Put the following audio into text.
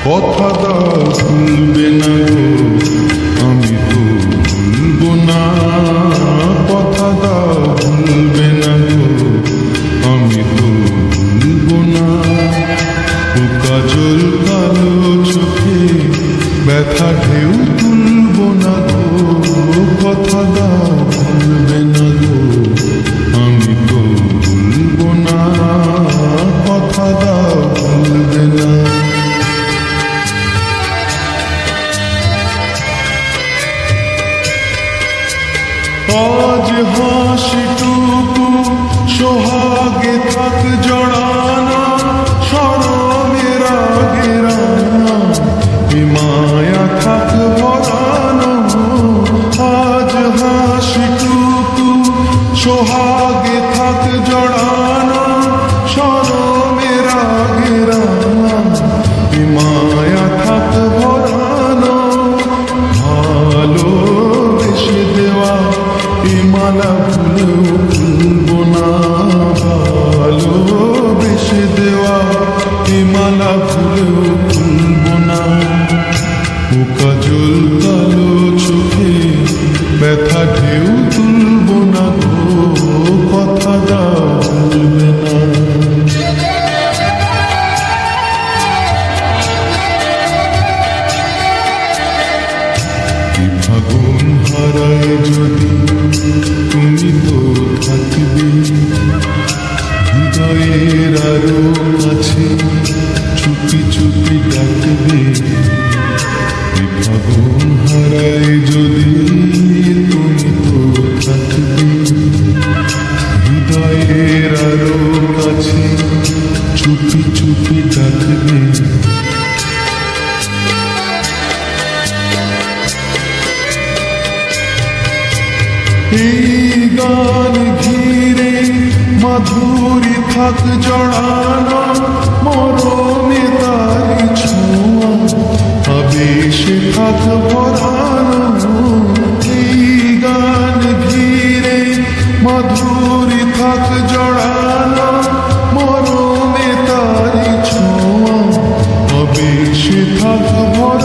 কথা দাও ভুলবে না গো, আমি তো ভুলবো না। কথা দাও ভুলবে না গো, আমি তো ভুলবো না। ও কাজল কালো চোখে ব্যথা ঢেউ তুলবো না গো, কথা দাও ভুলবে না গো, আমি তো ভুলবো না। কথা দাও ভুলবে না। আজ হাসিটুকু সোহাগে থাক জড়ানো, শরমের আগে রানা মায়া থাক ভরানো। আজ হাসিটুকু সোহাগে থাক জড়ানো, শরমের আগে রানা মায়া থাক ভরানো। ভালোবেসে দেওয়া মালা ভুলেও ভুলবো না, ভালোবেসে দেওয়া মালা ভুলেও ভুলবো না। ও কাজল কালো চোখে ব্যথা ঢেউ তুলবো না গো, কথা দাও ভুলবে না। ফাগুন হারায় যদি তুমি তো থাকবে, হৃদয়ের আরো কাছে চুপি চুপি ডাকবে। ফাগুন হারায় যদি তুমি তো থাকবে, হৃদয়ের আরো কাছে চুপি চুপি ডাকবে। এই গান ঘিরে মাধুরী থাক জড়ানো, মরমে তারি ছোঁয়া আবেশে থাক ভরানো। এই গান ঘিরে মাধুরী থাক জড়ানো, মরমে তারি ছোঁয়া আবেশে থাক ভরানো।